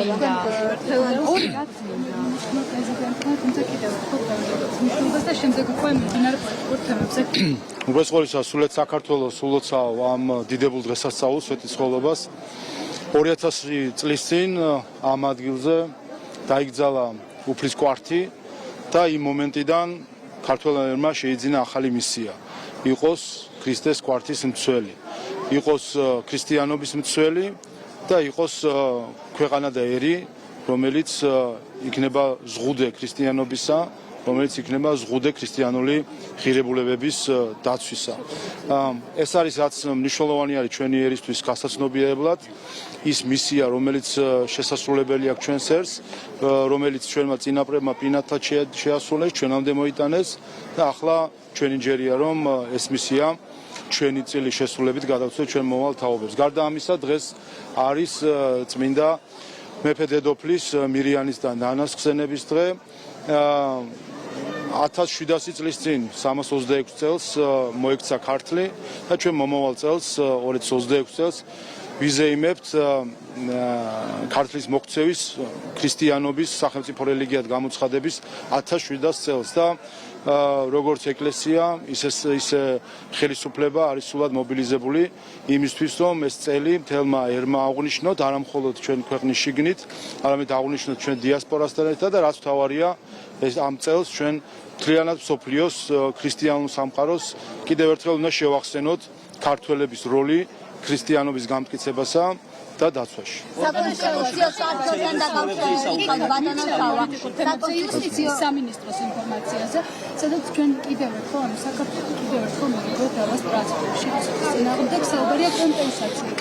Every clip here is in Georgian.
წმინდა ორი რაც პრეზიდენტმა თუმცა კიდევ მნიშვნელობას და შემდეგ უკვე მიმდინარე პოლიტიკურ თემებზე უბრალოდ ყოველისა სულეთ საქართველოს სულოცავ ამ დიდებულ დღესასწაულს სვეტიცხოვლობას 2000 წლის წინ ამ ადგილზე დაიკრძალა უფლის კვართი და იმ მომენტიდან ქართველებმა შეიძინა ახალი მისია იყოს ქრისტეს კვართის მცველი იყოს ქრისტიანობის მცველი და იყოს ქვეყანა და ერი რომელიც იქნება ზღუდე ქრისტიანობისა რომელიც იქნება ზღუდე ქრისტიანული ღირებულებების დაცვისა. ეს არის რაც მნიშვნელოვანი არის ჩვენი ერისთვის გასაცნობიერებლად ის მისია რომელიც შესასრულებელი აქვს ჩვენს ერს რომელიც ჩვენმა წინაპრებმა პინათად შეასრულეს ჩვენამდე მოიტანეს და ახლა ჩვენი ჯერია რომ ეს მისია ჩვენი წილის შესრულებით გადავცეთ ჩვენ მომავალ თაობებს. გარდა ამისა დღეს არის წმინდა მეფე დედოფლის მირიანის და ნანას ხსენების დღე 1700 წლის წინ 326 წელს მოექცა ქართლი და ჩვენ მომავალ წელს 2026 წელს ვიზეიმებთ ქართლის მოქცევის ქრისტიანობის სახელმწიფო რელიგიად გამოცხადების 1700 წელს და როგორც ეკლესია ისე ხელისუფლება არის სულად მობილიზებული იმისთვის რომ ეს წელი მთელმა ერმა აღვნიშნოთ არა მხოლოდ ჩვენ ქვეყნის შიგნით არამედ აღვნიშნოთ ჩვენ დიასპორასთან ერთად და რაც მთავარია ეს ამ წელს ჩვენ მთლიანად მსოფლიოს ქრისტიანულ სამყაროს კიდევ ერთხელ უნდა შევახსენოთ ქართველების როლი ქრისტიანობის გამტკიცებასა და დაცვაში. საკონსტიტუციის სამინისტროს ინფორმაციაზე, სადაც ჩვენ კიდევ ერთხელ საქართველოს კიდევ ერთხელ მოგებთ დავას ტრანსპორტში. წინააღმდეგ საუბარია კომპენსაციაზე.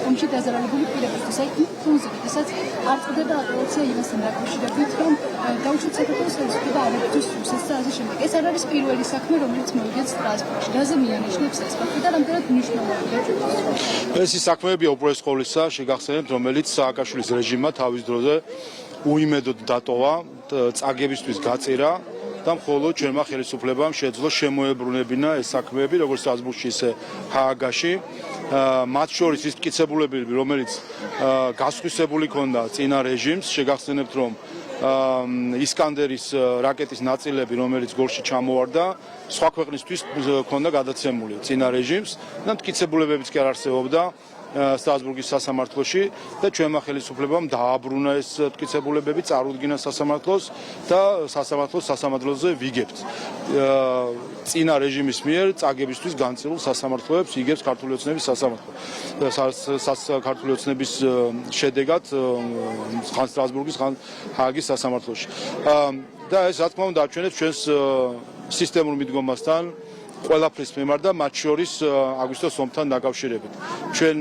ომში დაზარალებული პირებისთვის, აი იმ ფონდსაც არ წდება აპელაცია იმასთან დაკავშირებით, რომ დაუშვათ საქართველოს ხელისუფლება არებთვის რუსეთს და ასე შემდეგ. ეს არ არის პირველი საქმე, რომელიც მოვიდა ტრანსპორტში. რაზე მიანიშნებს ეს ფაქტი და რამდენად მნიშვნელოვანია ჩვენთვის? ეს საქმეებია უპირველეს ყოვლისა შეგახსენებთ, რომელიც სააკაშვილის რეჟიმმა თავის დროზე უიმედოდ დატოვა წაგებისთვის გაწირა და მხოლოდ ჩვენმა ხელისუფლებამ შეძლო შემოებრუნებინა ეს საქმეები, როგორც სტრასბურგში, ისე ჰააგაში. მათ შორის ის მტკიცებულებები, რომელიც გასხვისებული ქონდა წინა რეჟიმს, შეგახსენებთ, რომ ისკანდერის რაკეტის ნაწილები, რომელიც გორში ჩამოვარდა, სხვა ქვეყნისთვის ქონდა გადაცემული წინა რეჟიმს და მტკიცებულებებიც კი არ არსებობდა სტრასბურგის სასამართლოში და ჩვენმა ხელისუფლებამ დააბრუნა ეს მტკიცებულებები, წარუდგინა სასამართლოს და სასამართლოს სასამართლოზე ვიგებთ. წინა რეჟიმის მიერ წაგებისთვის განცდილ სასამართლოებს იგებს ქართული ოცნების სასამართლო. ქართული ოცნების შედეგად ხან სტრასბურგის, ხან ჰააგის სასამართლოში. და ეს რა თქმა უნდა აჩვენებს ჩვენს სისტემურ მიდგომასთან ყველაფრის მიმართ და მათ შორის აგვისტოს ომთან დაკავშირებით. ჩვენ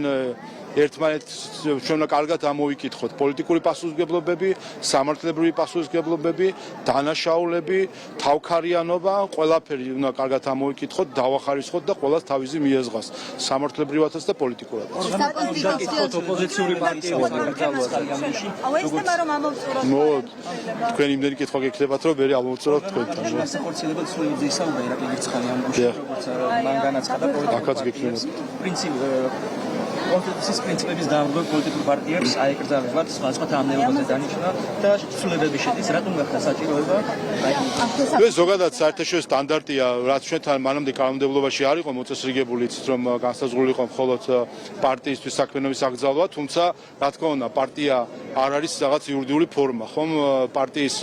ერთმანეთს ჩვენ კარგად ამოვიკითხოთ პოლიტიკური პასუხისმგებლობები, სამართლებრივი პასუხისმგებლობები, დანაშაულები, თავქარიანობა, ყველაფერი უნდა კარგად ამოვიკითხოთ, დავახარისხოთ და ყველას თავისი მიეზღას, სამართლებრივადაც და პოლიტიკურადაც. საკითხოთ ოპოზიციური პარტიებმა გამოსხალიაში. ეს თემა რომ ამოვწუროთ. თქვენ იმდენი კითხვა გექნებათ, რომ მე ამოვწუროთ თქვენთან. განსახორციელებად სულ ისაუბრა ირაკლი მირცხალი ამ გუშინ როგორც მან განაცხადა პოლიტიკურ პრინციპი კონსტიტუციის პრინციპების დამდგმელ პოლიტიკურ პარტიებს აეკრძალებათ სხვადასხვა თანამდებობაზე დანიშნა და ცვლილებები შედის. რატომ გახდა საჭიროება? ეს ზოგადად საერთაშორისო სტანდარტია, რაც ჩვენთან მანამდე კანონმდებლობაში არ იყო მოწესრიგებული, იცით რომ განსაზღვრული იყო მხოლოდ პარტიისთვის საქმიანობის აკრძალვა, თუმცა რა თქმა უნდა პარტია არ არის რაღაც იურიდიული ფორმა, ხომ პარტიის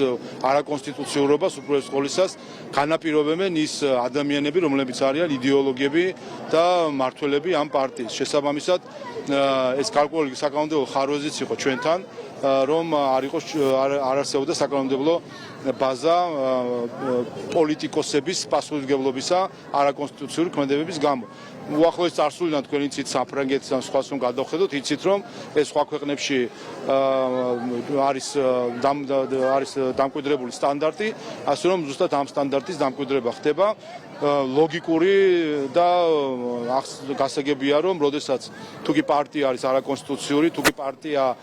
არაკონსტიტუციურობას უპირველეს ყოვლისას განაპირობებენ ის ადამიანები, რომლებიც არიან იდეოლოგები და მმართველები ამ პარტიის. შესაბამისად ეს გარკვეული საკანონმდებლო ხარვეზიც იყო ჩვენთან, რომ არ არსებობდა საკანონმდებლო ბაზა პოლიტიკოსების პასუხისმგებლობისა არაკონსტიტუციური ქმედებების გამო. უახლოეს წარსულიდან თქვენ იცით საფრანგეთთან სხვას რომ გადავხედოთ, იცით რომ ეს სხვა ქვეყნებში არის დამკვიდრებული სტანდარტი, ასე რომ ზუსტად ამ სტანდარტის დამკვიდრება ხდება. ლოგიკური და გასაგებია რომ როდესაც თუკი პარტია არის არაკონსტიტუციური, თუკი პარტია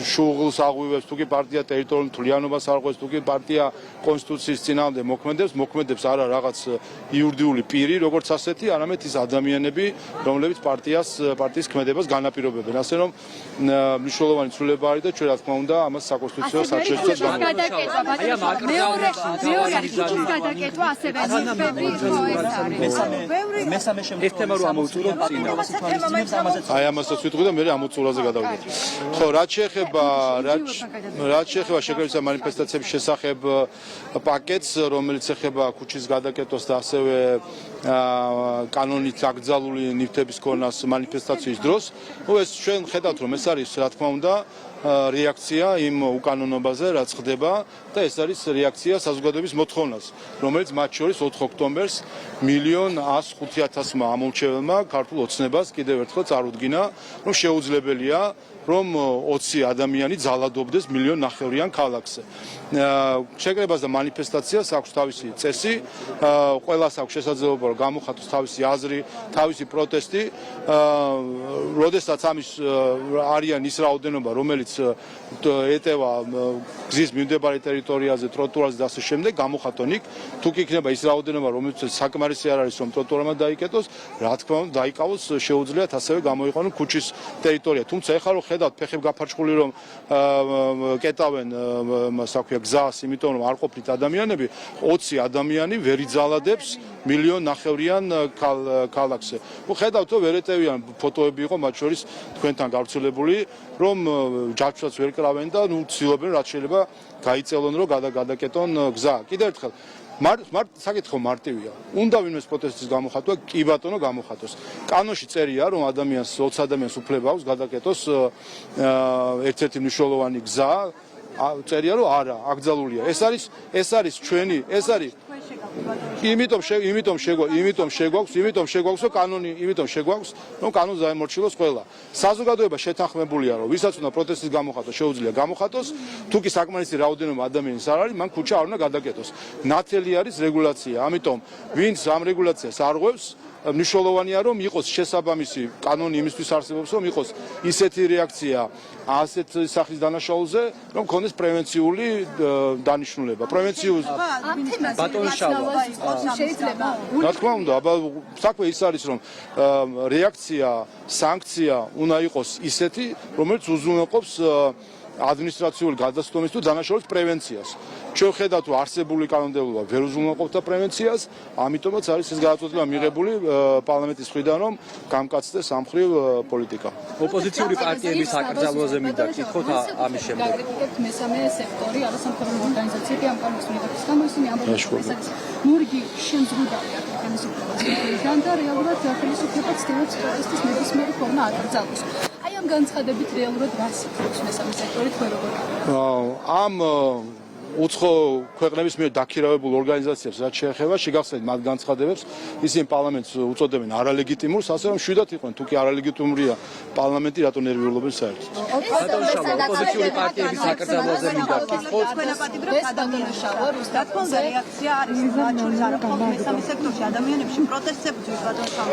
შუღლს აღვივებს, თუ კი პარტია ტერიტორიულ მთლიანობას არღვევს, თუ კი პარტია კონსტიტუციის წინააღმდეგ მოქმედებს არა რაღაც იურიდიული პირი, როგორც ასეთი, არამედ ის ადამიანები, რომლებიც პარტიის ქმედებას განაპირობებენ. ასე რომ მნიშვნელოვანი ცვლილება არის და ჩვენ რა თქმა უნდა ამას საკონსტიტუციო საჩვენებელს მესამე შემთხვევა რომ ამოვწუროთ წინა აი ამასაც ვიტყვი და მე ამოწურაზე გადავიდეთ. ხო, რაც შეეხება შეკრებისა მანიფესტაციების შესახებ პაკეტს, რომელიც ეხება ქუჩის გადაკეტვას და ასევე კანონით აკრძალული ნივთების ქონას მანიფესტაციის დროს, ეს ჩვენ ხედავთ რომ ეს არის რა თქმა უნდა რეაქცია იმ უკანონობაზე, რაც ხდება და ეს არის რეაქცია საზოგადოების მოთხოვნას, რომელიც მათ შორის 4 ოქტომბერს 1.105.000-მა ამომრჩეველმა ქართულ ოცნებას კიდევ ერთხელ წარუდგინა, რომ შეუძლებელია რომ 20 ადამიანი ძალადობდეს 1.5 მილიონიან ქალაქზე. შეკრებას და მანიფესტაციას აქვს თავისი წესი, ყველას აქვს შესაძლებლობა რომ გამოხატოს თავისი აზრი, თავისი პროტესტი. როდესაც ამის არიან ის რაოდენობა, რომელიც ეტევა გზის მიმდებარე ტერიტორიაზე, ტროტუარზე და ასე შემდეგ, გამოხატონ იქ. თუ კი იქნება ის რაოდენობა, რომელიც საკმარისი არ არის, რომ ტროტუარმა დაიკეტოს, რა თქმა უნდა, დაიკავოს, შეუძლიათ ასევე გამოიყენონ ქუჩის ტერიტორია. თუმცა ეხლა რომ ხედავთ ფეხები გაფარჩხული რომ კეტავენ საქვია გზას, იმიტომ რომ არ ყოფნით ადამიანები, 20 ადამიანი ვერ იძალადებს 1.5 მილიონიან ქალაქზე. ხედავთ რომ ვერ ეტევიან ფოტოები იყო მათ შორის თქვენთან გავრცელებული, რომ ჯაჭვსაც ვერ კრავენ და ცდილობენ რაც შეიძლება გაიწელონ რომ გადაკეტონ გზა. კიდევ ერთხელ საკითხო მარტივია. უნდა ვინმეს პროტესტის გამოხატვა, კი ბატონო გამოხატოს. კანონში წერია, რომ 20 ადამიანს უფლება აქვს გადაკეტოს ერთ-ერთი მნიშვნელოვანი გზა. წერია, რომ არა, აკრძალულია. ეს არის ჩვენი, ეს არის იმიტომ შეგვაქვს, რომ კანონი, რომ კანონს დაემორჩილოს ყველა. საზოგადოება შეთანხმებულია, რომ ვისაც უნდა პროტესტის გამოხატვა, შეუძლია გამოხატოს, თუ კი საკმარისი რაოდენობა ადამიანის არ არის, მან ქუჩა არ უნდა გადაკეტოს. ნათელი არის რეგულაცია. ამიტომ ვინც ამ რეგულაციას არღვევს, მნიშვნელოვანია რომ იყოს შესაბამისი კანონი იმისთვის არსებობს, რომ იყოს ისეთი რეაქცია ასეთ სახის დანაშაულზე, რომ ქონდეს პრევენციული დანიშნულება. შეიძლება. რა თქმა უნდა, აბა საქმე ის არის, რომ რეაქცია, სანქცია უნდა იყოს ისეთი, რომელიც უზრუნველყოფს ადმინისტრაციული გადასტომის თუ დანაშაულის პრევენციას. ჩვენ ხედავთ, რომ არსებული კანონმდებლობა ვერ უზრუნველყოფდა პრევენციას, ამიტომაც არის ეს გადაწყვეტილება მიღებული პარლამენტის მხრიდან, რომ გამკაცდეს ამ მხრივ პოლიტიკა. ოპოზიციური პარტიების აკრძალვაზე მინდა კითხოთ ამის შემდეგ. მესამე სექტორი, არასამთავრობო ორგანიზაციები ამ კანონის მიღების გამო ისინი ამბობენ, რომ ეს არის მურგი შემზღუდავი ხელისუფლებასთან და რეალურად ხელისუფლება ცდილობს პროტესტის ნებისმიერი ფორმა აკრძალოს. აი ამ განცხადებით რეალურად რას იხსენებს მესამე სექტორი თქვენ როგორ ამ უცხო ქვეყნების მიერ დაქირავებულ ორგანიზაციებს რაც შეეხება შეგახსენებთ მათ განცხადებებს, ისინი პარლამენტს უწოდებენ არალეგიტიმურს, ასე რომ შვიდად იყვნენ, თუ კი არალეგიტიმურია პარლამენტი, რატო ნერვიულობენ საერთოდ. ოპოზიციური პარტიების აკრძალვაზე მინდა კითხოთ. რა თქმა უნდა, რეაქცია არის, რაც შორის არ აქვს მესამე სექტორში ადამიანებში პროტესტებისთვის ბატონო.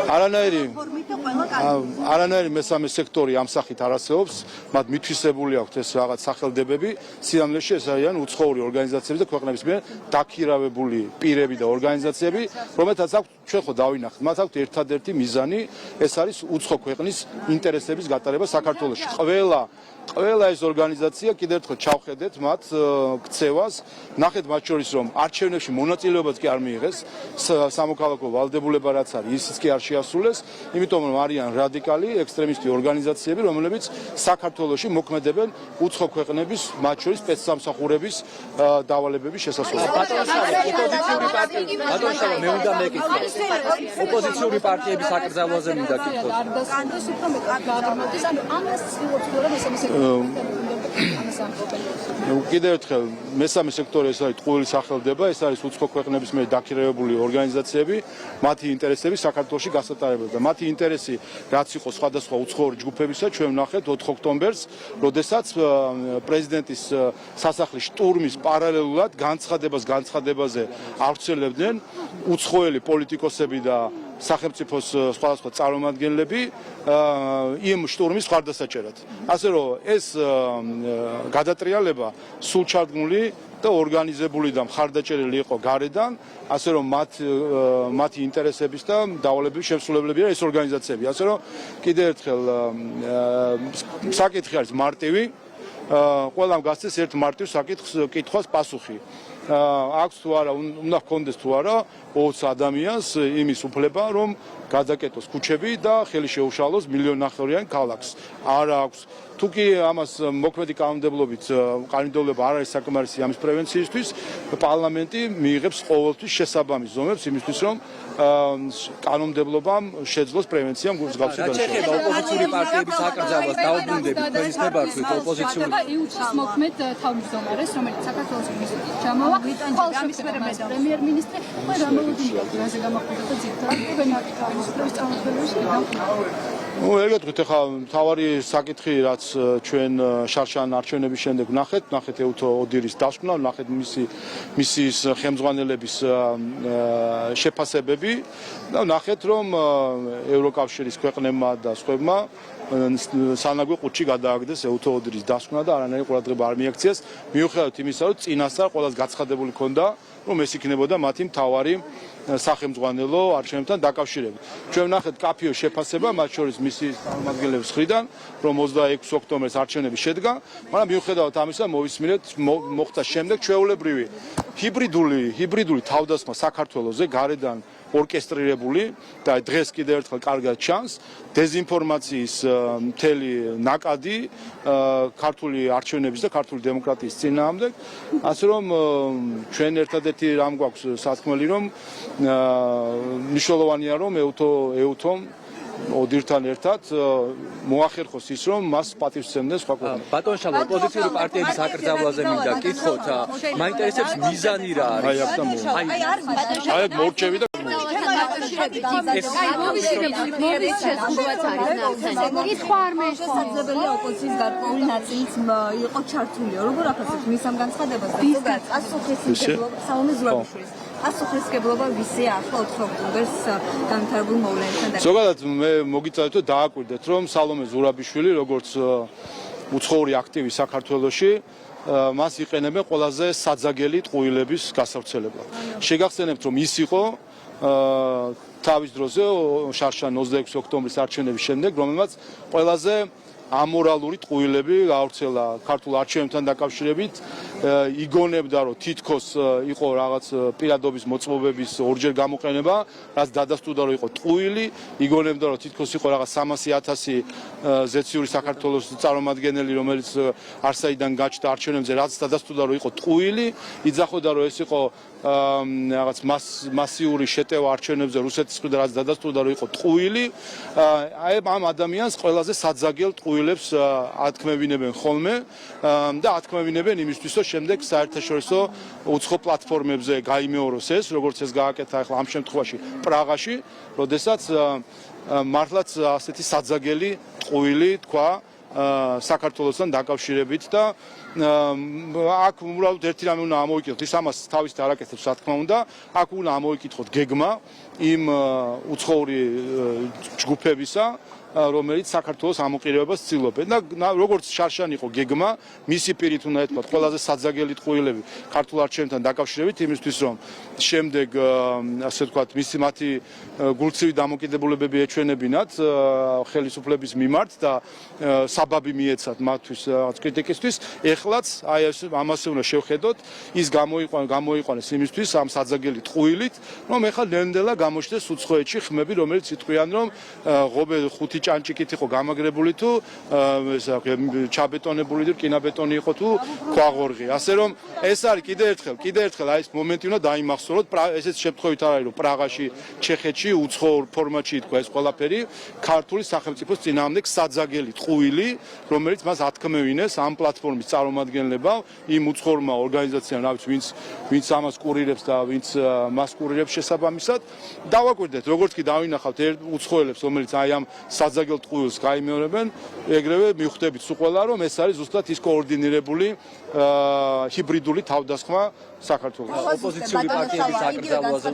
არანაირი მესამე სექტორი ამ სახით არ არსებობს, მათ მითვისებული აქვთ ეს რაღაც სახელდებები, სიამოვნებაში ეს არიან უცხოური ორგანიზაციები და ქვეყნების მიერ დაქირავებული პირები და ორგანიზაციები, რომელთაც აქვს ჩვენ ხო დავინახეთ, მათ აქვს ერთადერთი მიზანი, ეს არის უცხო ქვეყნის ინტერესების გატარება საქართველოში. ყველა ეს ორგანიზაცია კიდევ ერთხელ ჩავხედეთ მათ ქცევას, ნახეთ მათ შორის რომ არჩევნებში მონაწილეობაც კი არ მიიღეს, სამოქალაქო ვალდებულება რაც არის, ისიც კი არ შეასრულეს, იმიტომ რომ არიან რადიკალი ექსტრემისტი ორგანიზაციები, რომლებიც საქართველოში მოქმედებენ უცხო ქვეყნების, მათ შორის სპეცსამსახურების დავალებების შესასრულებლად. ბატონო, მე უნდა მეკითხო. ოპოზიციური პარტიების აკრძალვაზე მინდა კითხოთ. კიდევ ერთხელ მესამე სექტორი ეს არის ტყუილი სახელდება, ეს არის უცხო ქვეყნების მიერ დაქირავებული ორგანიზაციები, მათი ინტერესები საქართველოში გასატარებელად და მათი ინტერესი რაც იყო სხვადასხვა უცხოური ჯგუფებისა, ჩვენ ვნახეთ 4 ოქტომბერს, როდესაც პრეზიდენტის სასახლის შტურმის პარალელურად განცხადებაზე ავრცელებდნენ უცხოელი პოლიტიკოსები და სახელმწიფოს სხვადასხვა წარმომადგენლები იმ შტურმის მხარდასაჭერად. ასე რომ ეს გადატრიალება სულ ჩადგმული და ორგანიზებული და მხარდაჭერილი იყო გარედან, ასე რომ მათი ინტერესების და დავალების შემსრულებლებია ეს ორგანიზაციები. ასე რომ კიდევ ერთხელ საკითხი არის მარტივი, ყველამ გასცეს ერთ მარტივ საკითხს პასუხი. აქვს თუ არა, უნდა ჰქონდეს თუ არა 20 ადამიანს იმის უფლება, რომ გადაკეტოს ქუჩები და ხელი შეუშალოს მილიონნახევრიან ქალაქს. არ აქვს. თუ კი ამას მოქმედი კანონმდებლობა არ არის საკმარისი ამის პრევენციისთვის, პარლამენტი მიიღებს ყოველთვის შესაბამის ზომებს იმისთვის, რომ კანონმდებლობამ შეძლოს პრევენცია მსგავსი დარჩენება ოპოზიციური პარტიების აკრძალვას დაუბრუნდებით თქვენის ნებართვით ოპოზიციური იუჩის მოქმედ თავმჯდომარეს, რომელიც საქართველოს მინისტრად ჩამოვა, პრემიერ-მინისტრი, რამოუდინია რაზე გამოხდა და ძირითადად პრემიერ-მინისტრის წარმომადგენლებს ეგეთქვით, ახლა მთავარი საკითხი, რაც ჩვენ შარშან არჩევნების შემდეგ ვნახეთ ეუთო ოდირის დასკვნა, ვნახეთ მისი ხელმძღვანელების შეფასებები და ვნახეთ, რომ ევროკავშირის ქვეყნებმა და სხვებმა სანაგვი ყუთში გადააგდეს ეუთო ოდირის დასკვნა და არანაირი ყურადღება არ მიაქციეს, მიუხედავად იმისა, რომ წინასწარ ყველას გაცხადებული ჰქონდა, რომ ეს იქნებოდა მათი მთავარი სახელმძღვანელო არჩევნებთან დაკავშირებით. ჩვენ ვნახეთ კაფეო შეფასება, მათ შორის მისი წარმომადგენლების მხრიდან, რომ 26 ოქტომბერს არჩევნები შედგა, მაგრამ მიუხედავად ამისა მოხდა შემდეგ ჩვეულებრივი ჰიბრიდული თავდასხმა საქართველოზე გარედან ორკესტრირებული და დღეს კიდევ ერთხელ კარგად ჩანს დეზინფორმაციის მთელი ნაკადი ქართული არჩევნების და ქართული დემოკრატიის წინააღმდეგ, ასე რომ ჩვენ ერთადერთი რამ გვაქვს სათქმელი, რომ მნიშვნელოვანია, რომ ეუთომ ოდირთან ერთად მოახერხოს ის, რომ მას პატივსცემდნენ სხვა ქვეყნები. ბატონ შალვა, ოპოზიციური პარტიების აკრძალვაზე მინდა კითხოთ, მაინტერესებს მიზანი რა არის? აი მორჩები და შესაძლებელია ოპოზიციის გარკვეული ნაწილიც იყო ჩართული. როგორ ახასეთ მის ამ განცხადებას და ზოგადად სალომე ზურაბიშვილის პასუხისმგებლობა ვისია ახლა 4 ოქტომბერს განვითარებულ მოვლენებთან დაკავშირებით? ზოგადად მე მოგიწევთ და დააკვირდეთ, რომ სალომე ზურაბიშვილი, როგორც უცხოური აქტივი საქართველოში, მას იყენებენ ყველაზე საძაგელი ტყუილების გასავრცელებლად. შეგახსენებთ, რომ ის იყო თავის დროზე შარშან 26 ოქტომბრის არჩევნების შემდეგ, რომელმაც ყველაზე ამორალური ტყუილები გაავრცელა ქართულ არჩევნებთან დაკავშირებით, იგონებდა, რომ თითქოს იყო რაღაც პირადობის მოწმობების ორჯერ გამოყენება, რაც დადასტურდა, რომ იყო ტყუილი, იგონებდა, რომ თითქოს იყო რაღაც 300,000 ზეციური საქართველოს წარმომადგენელი, რომელიც არსაიდან გაჩნდა არჩევნებზე, რაც დადასტურდა, რომ იყო ტყუილი, იძახოდა, რომ ეს იყო რაღაც მასიური შეტევა არჩევნებზე რუსეთის მხრიდან, რაც დადასტურდა, რომ იყო ტყუილი. აი ამ ადამიანს ყველაზე საძაგელ ტყუილებს ათქმევინებენ ხოლმე და ათქმევინებენ იმისთვის, რომ შემდეგ საერთაშორისო უცხო პლატფორმებზე გაიმეოროს ეს, როგორც ეს გააკეთა ახლა ამ შემთხვევაში პრაღაში, როდესაც მართლაც ასეთი საძაგელი ტყუილი თქვა საქართველოსთან დაკავშირებით და აქ უბრალოდ ერთი რამე უნდა ამოვიკითხოთ, ის ამას თავის არაკეთებს, რა თქმა უნდა, აქ უნდა ამოვიკითხოთ გეგმა იმ უცხოური ჯგუფებისა, რომელიც საქართველოს ამოყირებებას ცდილობენ და როგორც შარშან იყო გეგმა, მისი პირით უნდა ეთქვათ ყველაზე საძაგელი ტყუილები ქართულ არჩევნებთან დაკავშირებით, იმისთვის რომ შემდეგ ასე ვთქვათ, მათი გულცივი დამოკიდებულებები ეჩვენებინათ ხელისუფლების მიმართ და საბაბი მიეცათ მათთვის კრიტიკისთვის. ეხლაც აი ამასე უნდა შევხედოთ, ის გამოიყვანეს იმისთვის ამ საძაგელი ტყუილით, რომ ეხლა ნელ-ნელა გამოჩნდეს უცხოეთში ხმები, რომელიც იტყვიან, რომ ღობე 5 ჭანჭიკით იყო გამაგრებული თუ ჩაბეტონებული თუ რკინაბეტონი იყო თუ ქვაღორღი. ასე რომ ეს არის კიდევ ერთხელ აი ეს მომენტი უნდა დაიმახსოვროთ, ესეც შემთხვევით არ არის, რომ პრაღაში, ჩეხეთში უცხო ფორმატში ითქვა ეს ყველაფერი, ქართული სახელმწიფოს წინააღმდეგ საძაგელი ტყუილი, რომელიც მას ათქმევინეს ამ პლატფორმის წარმომადგენლებმა, იმ უცხოურმა ორგანიზაციამ, ვინც ამას კურირებს და ვინც მას კურირებს შესაბამისად. დავაკვირდეთ, როგორც კი დავინახავთ უცხოელებს, რომელიც აი ამ საძაგელ ტყუილს გაიმეორებენ, ეგრევე მივხვდებით სულ ყველა, რომ ეს არის ზუსტად ის კოორდინირებული ჰიბრიდული თავდასხმა საქართველოს. ოპოზიციური პარტიების აკრძალვაზე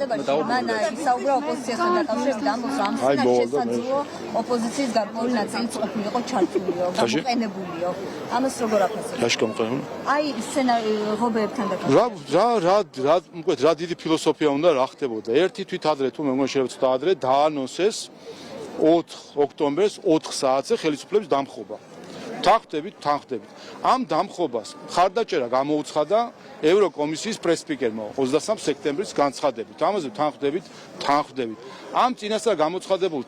მანა ისაუბრა ოპოზიციასთან დაკავშირებით ამბობს, რომ ამ სცენარში შესაძლოა ოპოზიციის გარკვეული ნაწილიც ყოფილიყო ჩართულიო, გამოყენებულიო. ამას როგორ აფასებთ? რაში გამოყენებული? აი სცენარი ღობეებთან დაკავშირებით. რა დიდი ფილოსოფია უნდა რა ხდებოდა. ერთი თვით ადრე თუ მე მგონი შეიძლება ცოტა ადრე დაანონსეს 4 ოქტომბერს 4 საათზე ხელისუფლების დამხობა. თანხდებით. ამ დამხობას მხარდაჭერა გამოუცხადა ევროკომისიის პრესსპიკერმა 23 სექტემბრის განცხადებით. ამაზე თანხდებით. ამ წინასწარ გამოცხადებულ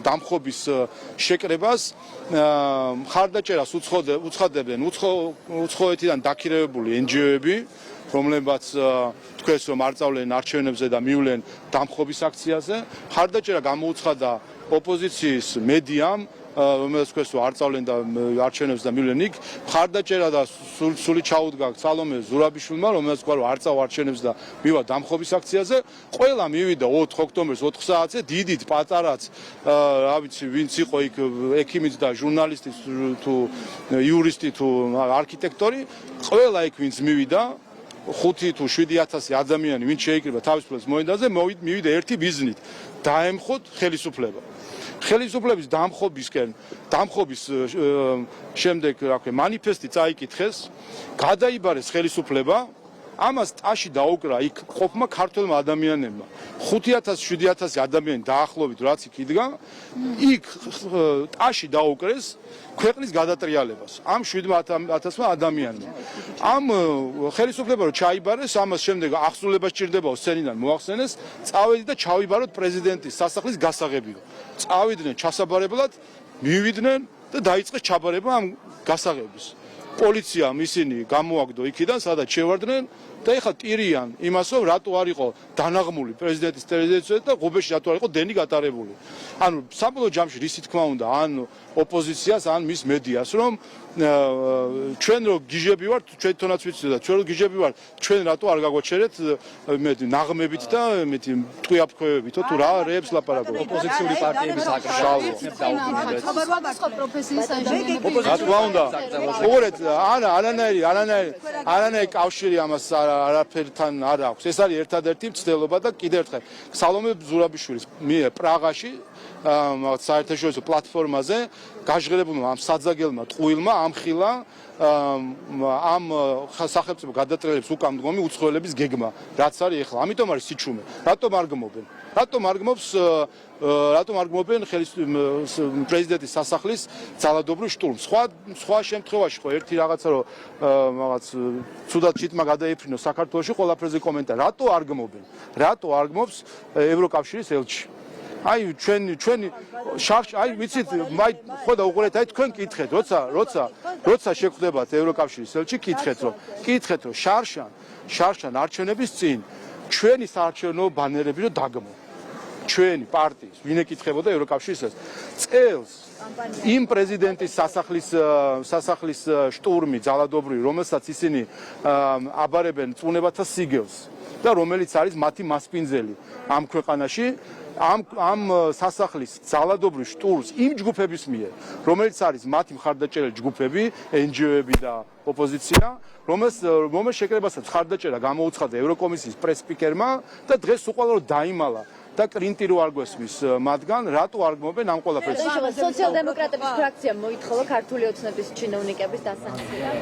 დამხობის შეკრებას მხარდაჭერას უცხადებდნენ უცხოეთიდან დაქირავებული NGO-ები, რომლებაც თქვენს რომ არწავლენ არჩევნებზე და მივლენ დამხობის აქციაზე. მხარდაჭერა გამოუცხადა ოპოზიციის მედიამ, რომელსაც თქვენს რომ არწავლენ და არჩევნებზე და მივლენ იქ. მხარდაჭერა და სული ჩაუდგა სალომე ზურაბიშვილმა, რომელსაც თქვა რომ არწავ არჩევნებზე და მივა დამხობის აქციაზე. ყველა მივიდა 4 ოქტომბერს 4 საათზე, დიდით, პატარაც, რა ვიცი, ვინც იყო იქ ექიმიც და ჟურნალისტი თუ იურისტი თუ არქიტექტორი, ყველა იქ ვინც მივიდა 5 თუ 7,000 ადამიანი ვინც შეიკრიბა თავისუფლების მოედანზე მივიდა ერთი ბიზნით დაემხოთ ხელისუფლება. ხელისუფლების დამხობის შემდეგ რა ქვია მანიფესტი წაიკითხეს, გადაიბარეს ხელისუფლება, ამას ტაში დაუკრა იქ ყოფმა ქართველმა ადამიანებმა. 5,000-7,000 ადამიანი დაახლოებით რაც იქ იდგა, იქ ტაში დაუკრეს ქვეყნის გადატრიალებას ამ 7,000 ადამიანმა. ამ ხელისუფლება რო ჩაიბარეს, ამას შემდეგ აღსრულება სჭირდებაო სცენიდან მოახსენეს, წავედი და ჩავიბაროთ პრეზიდენტის სასახლის გასაღებიო. წავიდნენ ჩასაბარებლად, მივიდნენ და დაიწყეს ჩაბარება ამ გასაღების. პოლიციამ ისინი გამოაგდო იქიდან, სადაც შევარდნენ და ეხლა ტირიან იმას, რომ რატო არ იყო დანაღმული პრეზიდენტის ტელევიზიაზე და ღობეში რატო არ იყო დენი გატარებული. ანუ საბოლოო ჯამში რისი თქმა უნდა, ან ოპოზიციას, ან მის მედიას, რომ ჩვენ რო გიჟები ვართ, ჩვენ თონაც ვიცით და ჩვენ რო გიჟები ვართ, ჩვენ რატო არ გაგვაჩერეთ ნაღმებით და ტყვიაფრქვევებით, თუ რა რეებს ლაპარაკობთ. ოპოზიციური პარტიების აკრძალვაზე დაუბრუნდეთ. რა თქმა უნდა, უყურეთ, არანაირი კავშირი ამას არაფერთან არ აქვს. ეს არის ერთადერთი მცდელობა და კიდევ ერთხელ სალომე ზურაბიშვილის მიერ პრაღაში საერთაშორისო პლატფორმაზე გაჟღერებულმა ამ საძაგელმა ტყუილმა ამხილა ამ სახელმწიფო გადატრიალების უკან მდგომი უცხოელების გეგმა, რაც არის ეხლა. ამიტომ არის სიჩუმე. რატომ არ გმობენ? რატომ არ გმობენ პრეზიდენტის სასახლის ძალადობრივ შტურმს? სხვა შემთხვევაში ხო ერთი რაღაცა რომ რაღაც ცუდად ჩიტმა გადაიფრინო საქართველოში ყველაფერზე კომენტარი. რატო არ გმობენ? რატო არ გმობს ევროკავშირის ელჩი? აი ჩვენი შარშ აი ვიცით ხო და უყურეთ აი თქვენ კითხეთ როცა შეხვდებათ ევროკავშირის ელჩი კითხეთ რომ შარშან არჩევნების წინ ჩვენი საარჩევნო ბანერები რომ დაგმო ჩვენი პარტიის ვინ ეკითხებოდა ევროკავშირის ელჩს წელს იმ პრეზიდენტის სასახლის შტურმი ძალადობრივი რომელსაც ისინი აბარებენ წუნებათა სიგელს და რომელიც არის მათი მასპინძელი ამ ქვეყანაში ამ სასახლის ძალადობრივ შტურმს იმ ჯგუფების მიერ, რომელიც არის მათი მხარდაჭერილი ჯგუფები, NGO-ები და ოპოზიცია, რომელს შეკრებასაც მხარდაჭერა გამოუცხადა ევროკომისიის პრესსპიკერმა და დღეს უყვალო დაიმალა და კრინტი რო არ გვესმის მათგან, რატო არ გმობენ ამ ყველაფერს? სოციალ-დემოკრატების ფრაქციამ მოითხოვა ქართული ოცნების ჩინოვნიკების დასახსნელად.